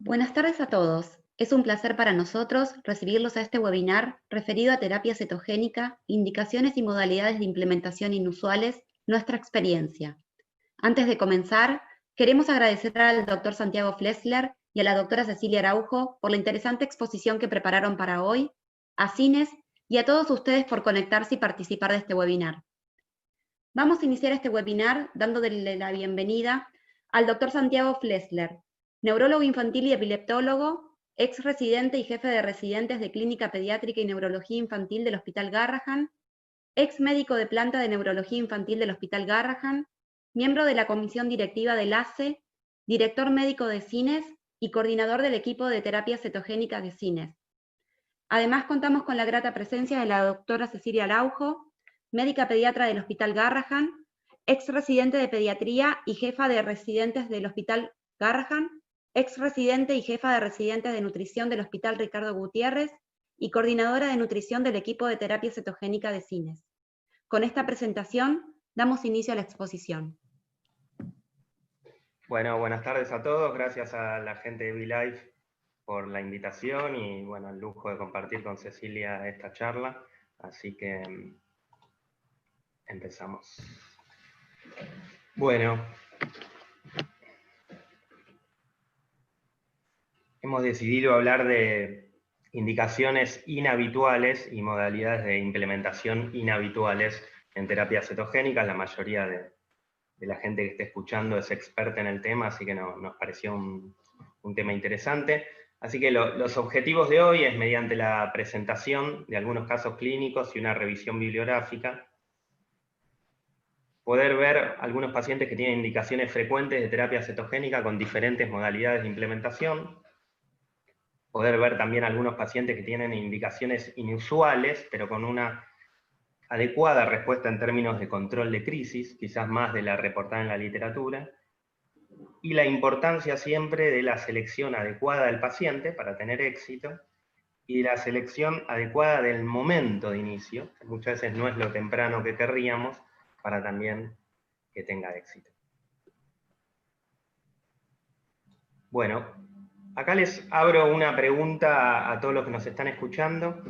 Buenas tardes a todos. Es un placer para nosotros recibirlos a este webinar referido a terapia cetogénica, indicaciones y modalidades de implementación inusuales, nuestra experiencia. Antes de comenzar, queremos agradecer al Dr. Santiago Flesler y a la doctora Cecilia Araujo por la interesante exposición que prepararon para hoy, a Cines y a todos ustedes por conectarse y participar de este webinar. Vamos a iniciar este webinar dándole la bienvenida al Dr. Santiago Flesler, neurólogo infantil y epileptólogo, ex residente y jefe de residentes de Clínica Pediátrica y Neurología Infantil del Hospital Garrahan, ex médico de planta de Neurología Infantil del Hospital Garrahan, miembro de la comisión directiva del ACE, director médico de Cines y coordinador del equipo de terapia cetogénica de Cines. Además, contamos con la grata presencia de la doctora Cecilia Araujo, médica pediatra del Hospital Garrahan, ex residente de pediatría y jefa de residentes del Hospital Garrahan, ex residente y jefa de residentes de nutrición del Hospital Ricardo Gutiérrez y coordinadora de nutrición del equipo de terapia cetogénica de Cines. Con esta presentación, damos inicio a la exposición. Bueno, buenas tardes a todos. Gracias a la gente de VLife por la invitación y bueno, el lujo de compartir con Cecilia esta charla. Así que empezamos. Bueno, hemos decidido hablar de indicaciones inhabituales y modalidades de implementación inhabituales en terapias cetogénicas. La mayoría de la gente que esté escuchando es experta en el tema, así que nos pareció un tema interesante. Así que los objetivos de hoy es, mediante la presentación de algunos casos clínicos y una revisión bibliográfica, poder ver algunos pacientes que tienen indicaciones frecuentes de terapia cetogénica con diferentes modalidades de implementación, poder ver también algunos pacientes que tienen indicaciones inusuales, pero con una adecuada respuesta en términos de control de crisis, quizás más de la reportada en la literatura, y la importancia siempre de la selección adecuada del paciente para tener éxito, y la selección adecuada del momento de inicio, que muchas veces no es lo temprano que querríamos, para también que tenga éxito. Bueno, acá les abro una pregunta a todos los que nos están escuchando.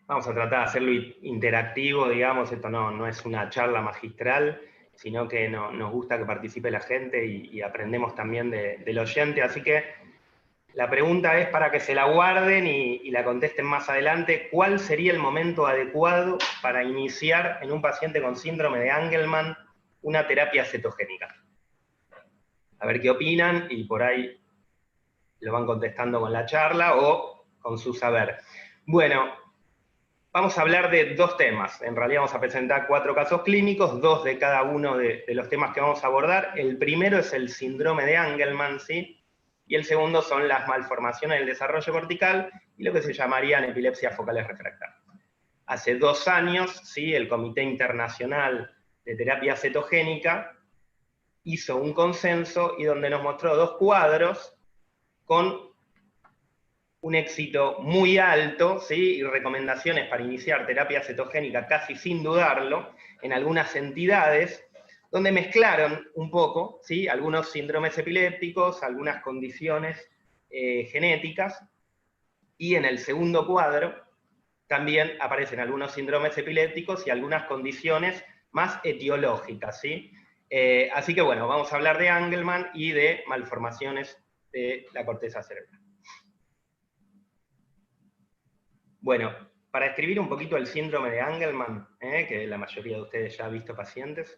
Vamos a tratar de hacerlo interactivo, digamos, esto no es una charla magistral, sino que nos gusta que participe la gente y aprendemos también del oyente, así que la pregunta es para que se la guarden y la contesten más adelante. ¿Cuál sería el momento adecuado para iniciar en un paciente con síndrome de Angelman una terapia cetogénica? A ver qué opinan y por ahí lo van contestando con la charla o con su saber. Bueno, vamos a hablar de dos temas. En realidad vamos a presentar 4 casos clínicos, 2 de cada uno de los temas que vamos a abordar. El primero es el síndrome de Angelman, ¿sí? Y el segundo son las malformaciones del desarrollo cortical y lo que se llamarían epilepsias focales refractarias. Hace 2 años, ¿sí?, el Comité Internacional de Terapia Cetogénica hizo un consenso y donde nos mostró 2 cuadros con un éxito muy alto, ¿sí?, y recomendaciones para iniciar terapia cetogénica casi sin dudarlo, en algunas entidades, donde mezclaron un poco, ¿sí?, algunos síndromes epilépticos, algunas condiciones genéticas, y en el segundo cuadro también aparecen algunos síndromes epilépticos y algunas condiciones más etiológicas, ¿sí? Así que bueno, vamos a hablar de Angelman y de malformaciones de la corteza cerebral. Bueno, para describir un poquito el síndrome de Angelman, que la mayoría de ustedes ya ha visto pacientes,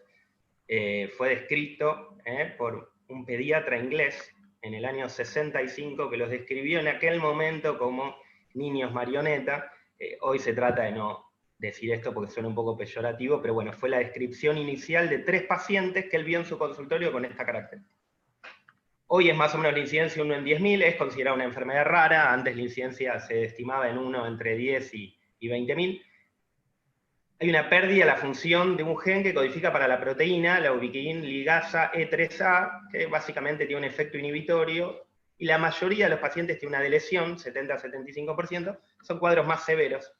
fue descrito por un pediatra inglés en el año 65 que los describió en aquel momento como niños marioneta. Hoy se trata de no decir esto porque suena un poco peyorativo, pero bueno, fue la descripción inicial de 3 pacientes que él vio en su consultorio con esta característica. Hoy es más o menos la incidencia 1 en 10.000, es considerada una enfermedad rara, antes la incidencia se estimaba en 1 entre 10 y 20.000. Hay una pérdida de la función de un gen que codifica para la proteína, la ubiquitin ligasa E3A, que básicamente tiene un efecto inhibitorio, y la mayoría de los pacientes tiene una delesión, 70-75%, son cuadros más severos.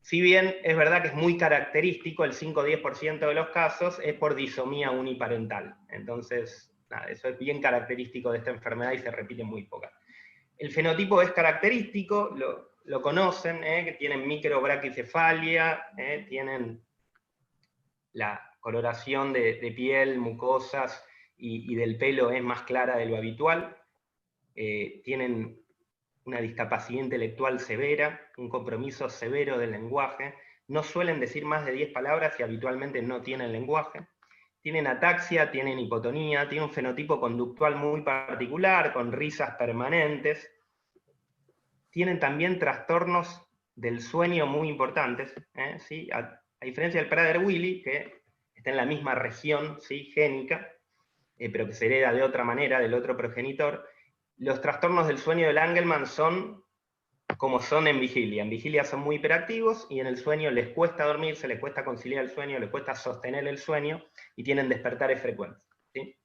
Si bien es verdad que es muy característico, el 5-10% de los casos es por disomía uniparental. Entonces, nada, eso es bien característico de esta enfermedad y se repite muy poca. El fenotipo es característico, lo conocen, que tienen microbraquicefalia, tienen la coloración de piel, mucosas y del pelo es más clara de lo habitual, tienen una discapacidad intelectual severa, un compromiso severo del lenguaje, no suelen decir más de 10 palabras y habitualmente no tienen lenguaje, tienen ataxia, tienen hipotonía, tienen un fenotipo conductual muy particular, con risas permanentes, tienen también trastornos del sueño muy importantes, ¿sí? A diferencia del Prader-Willi, que está en la misma región, ¿sí? Génica, pero que se hereda de otra manera del otro progenitor, los trastornos del sueño del Angelman son como son en vigilia. En vigilia son muy hiperactivos y en el sueño les cuesta dormirse, les cuesta conciliar el sueño, les cuesta sostener el sueño y tienen despertares frecuentes, ¿sí?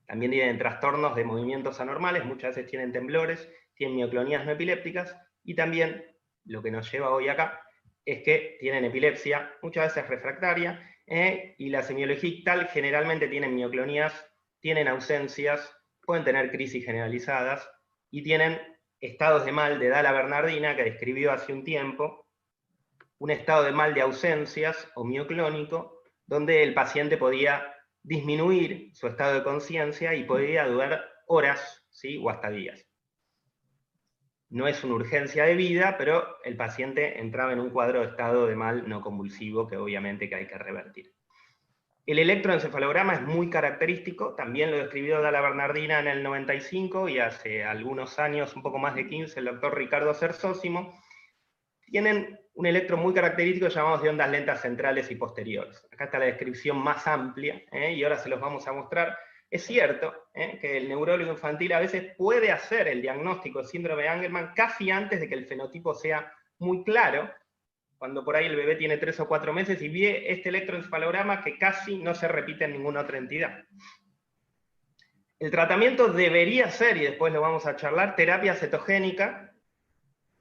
También tienen trastornos de movimientos anormales, muchas veces tienen temblores, tienen mioclonías no epilépticas y también, lo que nos lleva hoy acá, es que tienen epilepsia, muchas veces refractaria, y la semiología ictal generalmente tienen mioclonías, tienen ausencias, pueden tener crisis generalizadas y tienen estados de mal de Dalla Bernardina, que describió hace un tiempo, un estado de mal de ausencias o mioclónico, donde el paciente podía disminuir su estado de conciencia y podía durar horas, ¿sí? O hasta días. No es una urgencia de vida, pero el paciente entraba en un cuadro de estado de mal no convulsivo que obviamente que hay que revertir. El electroencefalograma es muy característico, también lo describió Dalla Bernardina en el 95 y hace algunos años, un poco más de 15, el doctor Ricardo Cersósimo. Tienen un electro muy característico llamado de ondas lentas centrales y posteriores. Acá está la descripción más amplia, y ahora se los vamos a mostrar. Es cierto que el neurólogo infantil a veces puede hacer el diagnóstico de síndrome de Angelman casi antes de que el fenotipo sea muy claro, cuando por ahí el bebé tiene 3 o 4 meses y ve este electroencefalograma que casi no se repite en ninguna otra entidad. El tratamiento debería ser, y después lo vamos a charlar, terapia cetogénica,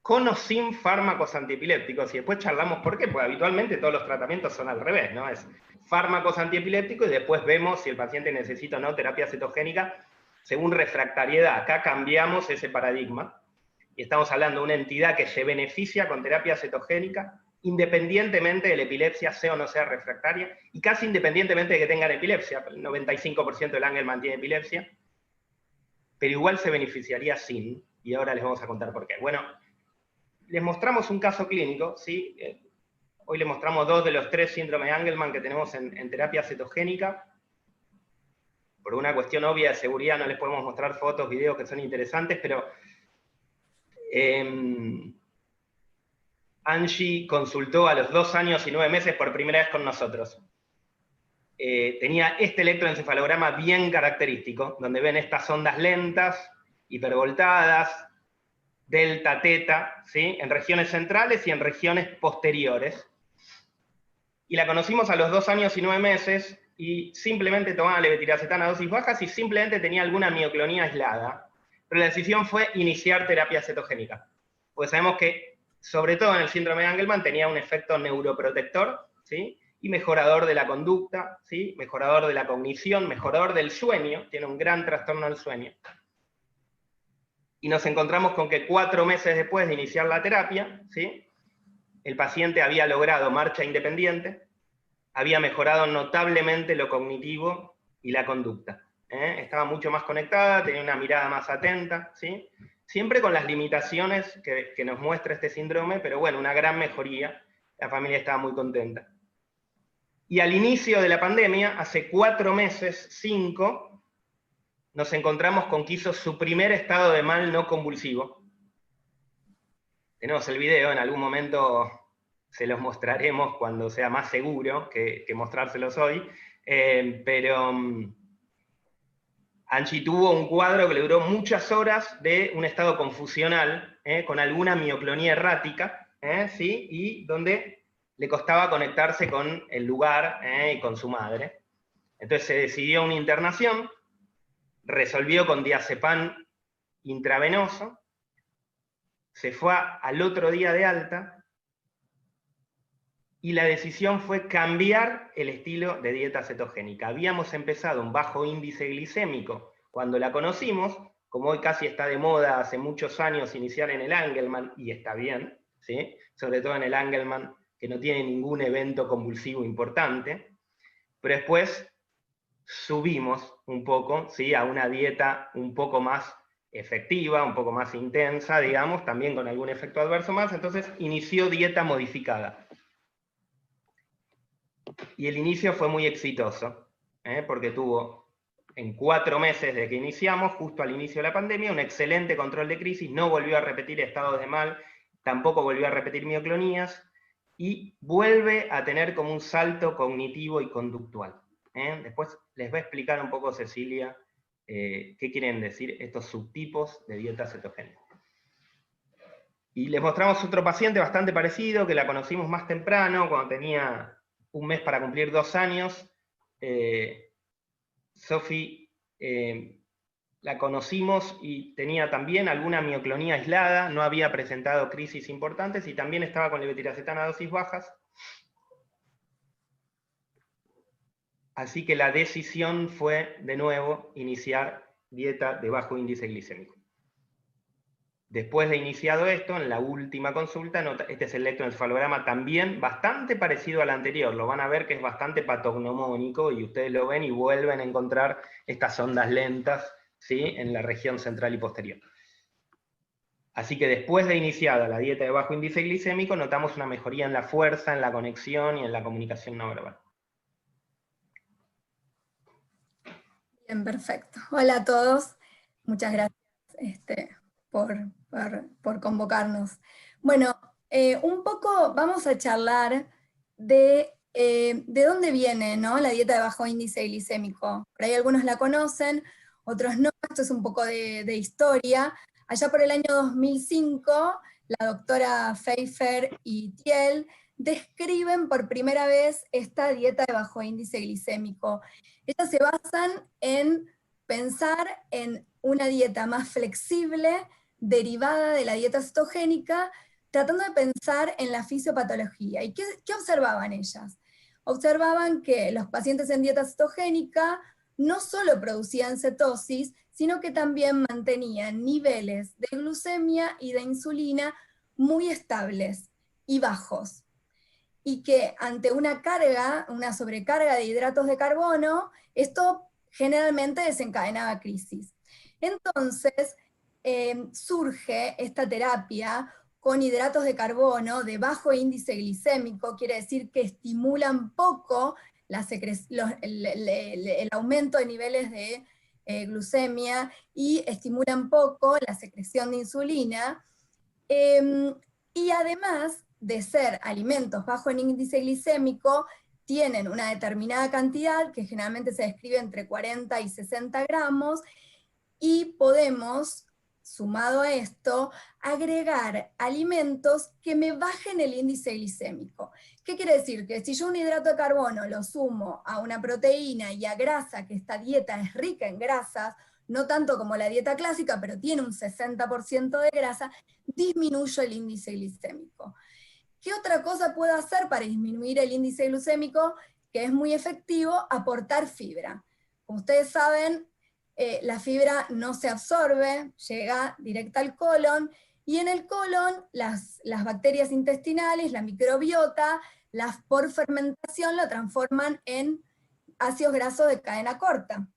con o sin fármacos antiepilépticos, y después charlamos por qué, porque habitualmente todos los tratamientos son al revés, ¿no? Es fármacos antiepilépticos y después vemos si el paciente necesita o no terapia cetogénica según refractariedad. Acá cambiamos ese paradigma, y estamos hablando de una entidad que se beneficia con terapia cetogénica, independientemente de la epilepsia sea o no sea refractaria, y casi independientemente de que tengan epilepsia, el 95% del Angelman tiene epilepsia, pero igual se beneficiaría sin, y ahora les vamos a contar por qué. Bueno, les mostramos un caso clínico, ¿sí? Hoy les mostramos 2 de los 3 síndromes de Angelman que tenemos en terapia cetogénica. Por una cuestión obvia de seguridad no les podemos mostrar fotos, videos que son interesantes, pero Angie consultó a los 2 años y 9 meses por primera vez con nosotros. Tenía este electroencefalograma bien característico, donde ven estas ondas lentas, hipervoltadas, delta, teta, ¿sí? En regiones centrales y en regiones posteriores. Y la conocimos a los 2 años y 9 meses, y simplemente tomaba levetiracetam a dosis bajas y simplemente tenía alguna mioclonía aislada. Pero la decisión fue iniciar terapia cetogénica. Porque sabemos que, sobre todo en el síndrome de Angelman, tenía un efecto neuroprotector, ¿sí? Y mejorador de la conducta, ¿sí? Mejorador de la cognición, mejorador del sueño, tiene un gran trastorno del sueño. Y nos encontramos con que 4 meses después de iniciar la terapia, ¿sí? El paciente había logrado marcha independiente, había mejorado notablemente lo cognitivo y la conducta. Estaba mucho más conectada, tenía una mirada más atenta, ¿sí? Siempre con las limitaciones que nos muestra este síndrome, pero bueno, una gran mejoría, la familia estaba muy contenta. Y al inicio de la pandemia, hace 4 meses, 5, nos encontramos con que hizo su primer estado de mal no convulsivo. Tenemos el video, en algún momento se los mostraremos cuando sea más seguro que mostrárselos hoy, pero Angie tuvo un cuadro que le duró muchas horas de un estado confusional, con alguna mioclonía errática, ¿sí? Y donde le costaba conectarse con el lugar y con su madre. Entonces se decidió una internación, resolvió con diazepam intravenoso, se fue al otro día de alta, y la decisión fue cambiar el estilo de dieta cetogénica. Habíamos empezado un bajo índice glicémico cuando la conocimos, como hoy casi está de moda hace muchos años iniciar en el Angelman, y está bien, ¿sí? Sobre todo en el Angelman, que no tiene ningún evento convulsivo importante, pero después subimos un poco, ¿sí? A una dieta un poco más efectiva, un poco más intensa, digamos, también con algún efecto adverso más, entonces inició dieta modificada. Y el inicio fue muy exitoso, porque tuvo en 4 meses de que iniciamos, justo al inicio de la pandemia, un excelente control de crisis, no volvió a repetir estados de mal, tampoco volvió a repetir mioclonías, y vuelve a tener como un salto cognitivo y conductual. Después les va a explicar un poco Cecilia qué quieren decir estos subtipos de dieta cetogénica. Y les mostramos otro paciente bastante parecido, que la conocimos más temprano, cuando tenía un mes para cumplir 2 años. Sofi la conocimos y tenía también alguna mioclonía aislada, no había presentado crisis importantes y también estaba con levetiracetam a dosis bajas. Así que la decisión fue, de nuevo, iniciar dieta de bajo índice glicémico. Después de iniciado esto, en la última consulta, este es el electroencefalograma también bastante parecido al anterior. Lo van a ver que es bastante patognomónico y ustedes lo ven y vuelven a encontrar estas ondas lentas, ¿sí? En la región central y posterior. Así que después de iniciada la dieta de bajo índice glicémico, notamos una mejoría en la fuerza, en la conexión y en la comunicación no verbal. Bien, perfecto. Hola a todos. Muchas gracias por convocarnos. Bueno, un poco vamos a charlar de dónde viene, ¿no?, la dieta de bajo índice glicémico. Por ahí algunos la conocen, otros no. Esto es un poco de historia. Allá por el año 2005, la doctora Pfeiffer y Thiel describen por primera vez esta dieta de bajo índice glicémico. Ellas se basan en pensar en una dieta más flexible, derivada de la dieta cetogénica, tratando de pensar en la fisiopatología. ¿Y qué observaban ellas? Observaban que los pacientes en dieta cetogénica no solo producían cetosis, sino que también mantenían niveles de glucemia y de insulina muy estables y bajos. Y que ante una sobrecarga de hidratos de carbono, esto generalmente desencadenaba crisis. Entonces, surge esta terapia con hidratos de carbono de bajo índice glicémico, quiere decir que estimulan poco el aumento de niveles de glucemia y estimulan poco la secreción de insulina, y además de ser alimentos bajo en índice glicémico, tienen una determinada cantidad, que generalmente se describe entre 40 y 60 gramos, y podemos, sumado a esto, agregar alimentos que me bajen el índice glicémico. ¿Qué quiere decir? Que si yo un hidrato de carbono lo sumo a una proteína y a grasa, que esta dieta es rica en grasas, no tanto como la dieta clásica, pero tiene un 60% de grasa, disminuyo el índice glicémico. ¿Qué otra cosa puedo hacer para disminuir el índice glucémico? Que es muy efectivo, aportar fibra. Como ustedes saben, la fibra no se absorbe, llega directa al colon, y en el colon las bacterias intestinales, la microbiota, por fermentación la transforman en ácidos grasos de cadena corta.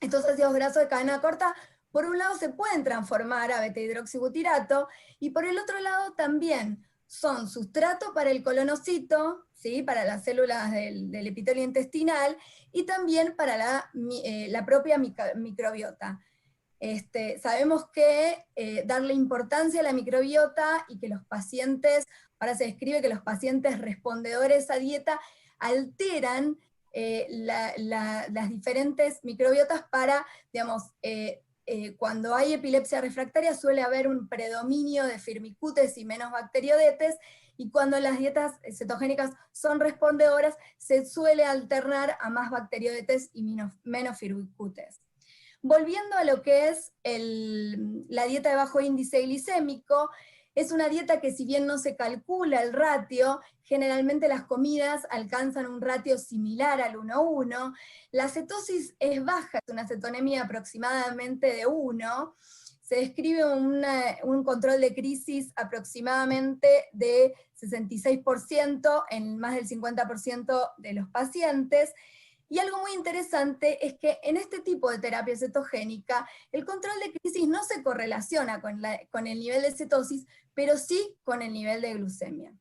Estos ácidos grasos de cadena corta, por un lado se pueden transformar a beta-hidroxibutirato, y por el otro lado también son sustrato para el colonocito, ¿sí?, para las células del epitelio intestinal, y también para la propia microbiota. Sabemos que darle importancia a la microbiota y que los pacientes, ahora se describe que los pacientes respondedores a dieta alteran las diferentes microbiotas para, digamos, cuando hay epilepsia refractaria suele haber un predominio de firmicutes y menos bacteriodetes, y cuando las dietas cetogénicas son respondedoras se suele alternar a más bacteriodetes y menos firmicutes. Volviendo a lo que es la dieta de bajo índice glicémico, Es una dieta que si bien no se calcula el ratio, generalmente las comidas alcanzan un ratio similar al 1:1. La cetosis es baja, es una cetonemia aproximadamente de 1. Se describe un control de crisis aproximadamente de 66% en más del 50% de los pacientes. Y algo muy interesante es que en este tipo de terapia cetogénica, el control de crisis no se correlaciona con el nivel de cetosis, pero sí con el nivel de glucemia.